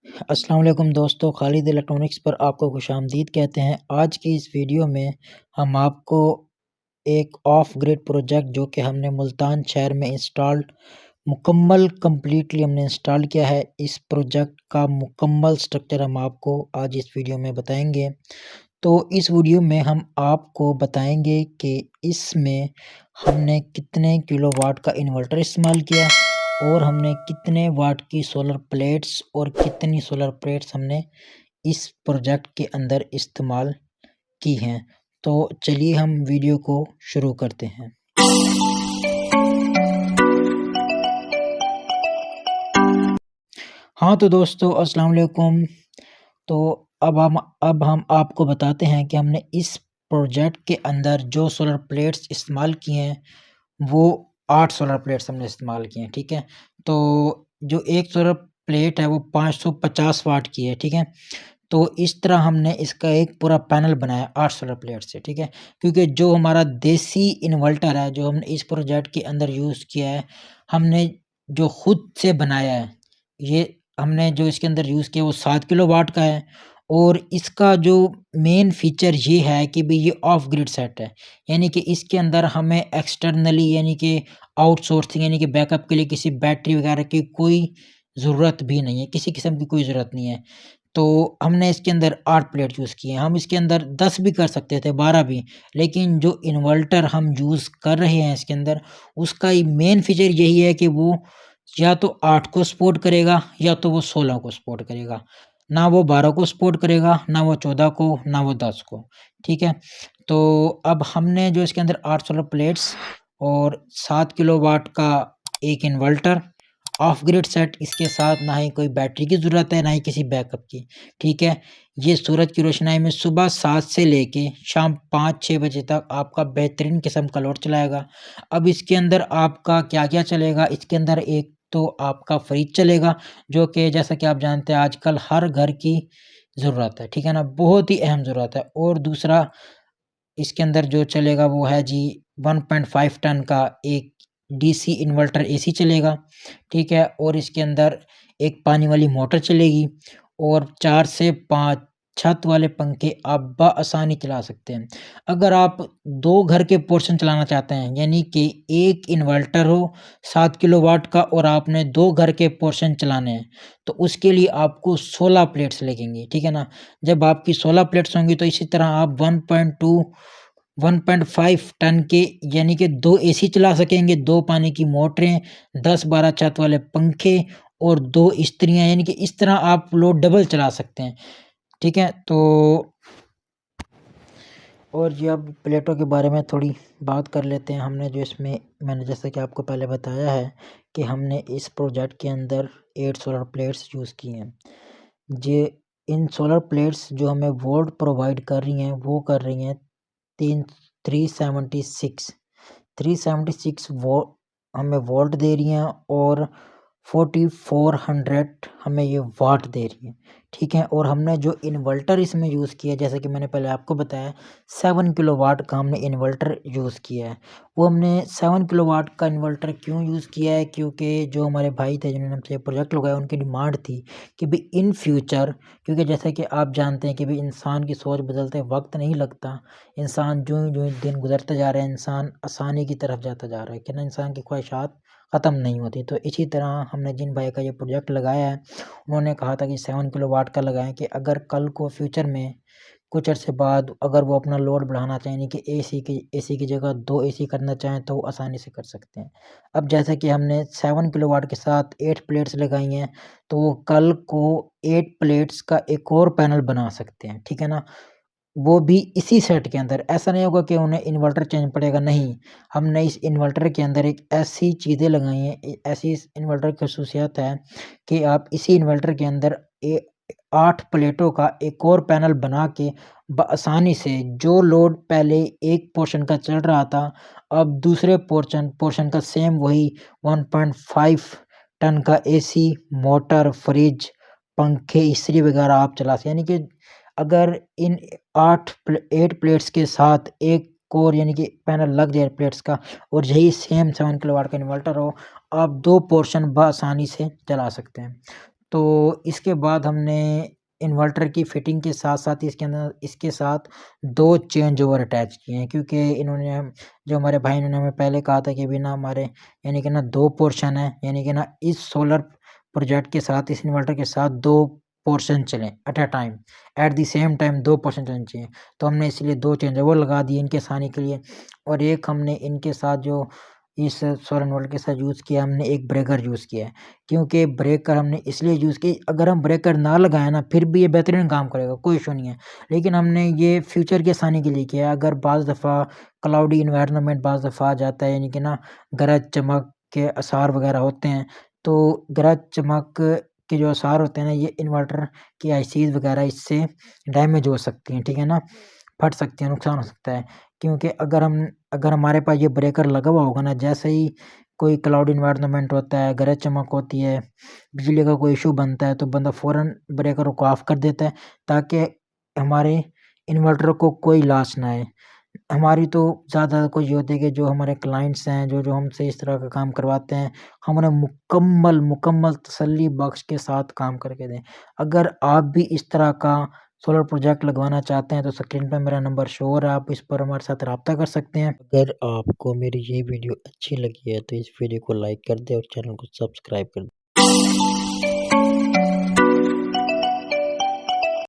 अस्सलाम वालेकुम दोस्तों, खालिद इलेक्ट्रॉनिक्स पर आपको खुशामदीद कहते हैं। आज की इस वीडियो में हम आपको एक ऑफ ग्रिड प्रोजेक्ट जो कि हमने मुल्तान शहर में कंप्लीटली हमने इंस्टॉल किया है, इस प्रोजेक्ट का मुकम्मल स्ट्रक्चर हम आपको आज इस वीडियो में बताएंगे। तो इस वीडियो में हम आपको बताएंगे कि इसमें हमने कितने किलोवाट का इन्वर्टर इस्तेमाल किया और हमने कितने वाट की सोलर प्लेट्स और कितनी सोलर प्लेट्स हमने इस प्रोजेक्ट के अंदर इस्तेमाल की हैं। तो चलिए हम वीडियो को शुरू करते हैं। हाँ तो दोस्तों अस्सलाम वालेकुम। तो अब हम आपको बताते हैं कि हमने इस प्रोजेक्ट के अंदर जो सोलर प्लेट्स इस्तेमाल किए हैं वो 8 सोलर प्लेट्स हमने इस्तेमाल किए हैं, ठीक है। तो जो एक सोलर प्लेट है वो 550 वाट की है, ठीक है। तो इस तरह हमने इसका एक पूरा पैनल बनाया 8 सोलर प्लेट से, ठीक है। क्योंकि जो हमारा देसी इन्वर्टर है जो हमने इस प्रोजेक्ट के अंदर यूज़ किया है, हमने जो खुद से बनाया है, ये हमने जो इसके अंदर यूज़ किया वो 7 किलोवाट का है। और इसका जो मेन फीचर ये है कि भाई ये ऑफ ग्रिड सेट है, यानी कि इसके अंदर हमें एक्सटर्नली यानी कि आउटसोर्सिंग यानी कि बैकअप के लिए किसी बैटरी वगैरह की कोई ज़रूरत भी नहीं है, किसी किस्म की कोई ज़रूरत नहीं है। तो हमने इसके अंदर 8 प्लेट यूज़ किए हैं। हम इसके अंदर 10 भी कर सकते थे, 12 भी, लेकिन जो इन्वर्टर हम यूज़ कर रहे हैं इसके अंदर, उसका मेन फीचर यही है कि वो या तो 8 को सपोर्ट करेगा या तो वो 16 को सपोर्ट करेगा। ना वो 12 को सपोर्ट करेगा, ना वो 14 को, ना वो 10 को, ठीक है। तो अब हमने जो इसके अंदर 8 सोलर प्लेट्स और 7 किलोवाट का एक इन्वर्टर ऑफ ग्रिड सेट, इसके साथ ना ही कोई बैटरी की ज़रूरत है ना ही किसी बैकअप की, ठीक है। ये सूरज की रोशनाई में सुबह 7 से लेके शाम 5-6 बजे तक आपका बेहतरीन किस्म का लोड चलाएगा। अब इसके अंदर आपका क्या-क्या चलेगा, इसके अंदर एक तो आपका फ्रिज चलेगा जो कि जैसा कि आप जानते हैं आजकल हर घर की ज़रूरत है, ठीक है ना, बहुत ही अहम ज़रूरत है। और दूसरा इसके अंदर जो चलेगा वो है जी 1.5 टन का एक डीसी इन्वर्टर एसी चलेगा, ठीक है। और इसके अंदर एक पानी वाली मोटर चलेगी और 4 से 5 छत वाले पंखे आप बआसानी चला सकते हैं। अगर आप 2 घर के पोर्शन चलाना चाहते हैं, यानी कि एक इन्वर्टर हो 7 किलोवाट का और आपने 2 घर के पोर्शन चलाने हैं, तो उसके लिए आपको 16 प्लेट्स लगेंगी, ठीक है ना। जब आपकी 16 प्लेट्स होंगी तो इसी तरह आप 1.5 टन के यानी कि 2 एसी चला सकेंगे, 2 पानी की मोटरें, 10-12 छत वाले पंखे और 2 इस्त्रियाँ, यानी कि इस तरह आप लोड डबल चला सकते हैं, ठीक है। तो और ये अब प्लेटों के बारे में थोड़ी बात कर लेते हैं। हमने जो इसमें मैंने जैसा कि आपको पहले बताया है कि हमने इस प्रोजेक्ट के अंदर 8 सोलर प्लेट्स यूज़ की हैं। जे इन सोलर प्लेट्स जो हमें वोल्ट प्रोवाइड कर रही हैं वो कर रही हैं 376 वो हमें वोल्ट दे रही हैं और 4400 हमें ये वाट दे रही हैं, ठीक है। और हमने जो इन्वर्टर इसमें यूज़ किया जैसा कि मैंने पहले आपको बताया 7 किलोवाट का हमने इन्वर्टर यूज़ किया है। वो हमने 7 किलोवाट का इन्वर्टर क्यों यूज़ किया है, क्योंकि जो हमारे भाई थे जिन्होंने हमसे प्रोजेक्ट लगाया उनकी डिमांड थी कि भाई इन फ्यूचर, क्योंकि जैसा कि आप जानते हैं कि भाई इंसान की सोच बदलते वक्त नहीं लगता, इंसान जो दिन गुजरता जा रहा है इंसान आसानी की तरफ जाता जा रहा है कि ना, इंसान की ख्वाहिशात ख़त्म नहीं होती। तो इसी तरह हमने जिन भाई का ये प्रोजेक्ट लगाया है उन्होंने कहा था कि 7 किलोवाट का लगाएं कि अगर कल को फ्यूचर में कुछ अर्से बाद अगर वो अपना लोड बढ़ाना चाहें, यानी कि एसी की जगह 2 एसी करना चाहें तो वो आसानी से कर सकते हैं। अब जैसे कि हमने 7 किलोवाट के साथ 8 प्लेट्स लगाई हैं तो वो कल को 8 प्लेट्स का एक और पैनल बना सकते हैं, ठीक है ना। वो भी इसी सेट के अंदर, ऐसा नहीं होगा कि उन्हें इन्वर्टर चेंज पड़ेगा, नहीं। हमने इस इन्वर्टर के अंदर एक ऐसी चीज़ें लगाई हैं, ऐसी इस इन्वर्टर की खसूसियत है कि आप इसी इन्वर्टर के अंदर 8 प्लेटों का एक और पैनल बना के बआसानी से जो लोड पहले एक पोर्शन का चल रहा था अब दूसरे पोर्शन का सेम वही 1.5 टन का एसी, मोटर, फ्रिज, पंखे, इस्त्री वगैरह आप चला सकते, यानी कि अगर इन 8 प्लेट्स के साथ एक कोर यानी कि पैनल लग जाए प्लेट्स का और यही सेम 7 किलोवाट का इन्वर्टर हो, आप 2 पोर्शन बआसानी से चला सकते हैं। तो इसके बाद हमने इन्वर्टर की फिटिंग के साथ-साथ इसके साथ 2 चेंज ओवर अटैच किए हैं, क्योंकि जो हमारे भाई ने हमें पहले कहा था कि अभी ना हमारे यानी कि ना 2 पोर्शन है, यानी कि ना इस सोलर प्रोजेक्ट के साथ, इस इन्वर्टर के साथ 2 पोर्शन चलें at a time, at the same time 2 portion चलने चाहिए। तो हमने इसलिए 2 चेंज ओवर लगा दिए इनके आसानी के लिए, और एक हमने इनके साथ जो इस सोलर इन्वर्टर के साथ यूज़ किया, हमने एक ब्रेकर यूज़ किया है। क्योंकि ब्रेकर हमने इसलिए यूज़ की, अगर हम ब्रेकर ना लगाएँ ना, फिर भी ये बेहतरीन काम करेगा, कोई इश्यू नहीं है। लेकिन हमने ये फ्यूचर की आसानी के लिए किया है। अगर बाज़ दफ़ा क्लाउडी एनवायरनमेंट बाज़ दफ़ा आ जाता है, यानी कि ना गरज चमक के आसार वगैरह होते हैं, तो गरज चमक के जो आसार होते हैं ना, ये इन्वर्टर की आईसीज़ वगैरह इससे डैमेज हो सकती हैं, ठीक है ना? फट सकती हैं, नुकसान हो सकता है। क्योंकि अगर हमारे पास ये ब्रेकर लगा हुआ होगा ना, जैसे ही कोई क्लाउड एनवायरनमेंट होता है, गरज चमक होती है, बिजली का कोई इश्यू बनता है, तो बंदा फ़ौरन ब्रेकर को ऑफ कर देता है, ताकि हमारे इन्वर्टर को कोई लॉस ना आए। हमारी तो ज़्यादा कोशिश ये होती है कि जो हमारे क्लाइंट्स हैं, जो हमसे इस तरह का काम करवाते हैं, हम उन्हें मुकम्मल तसल्ली बख्श के साथ काम करके दें। अगर आप भी इस तरह का सोलर प्रोजेक्ट लगवाना चाहते हैं, तो स्क्रीन पे मेरा नंबर शो हो रहा है, आप इस पर हमारे साथ राब्ता कर सकते हैं। अगर आपको मेरी ये वीडियो अच्छी लगी है, तो इस वीडियो को लाइक कर दें और चैनल को सब्सक्राइब कर दें।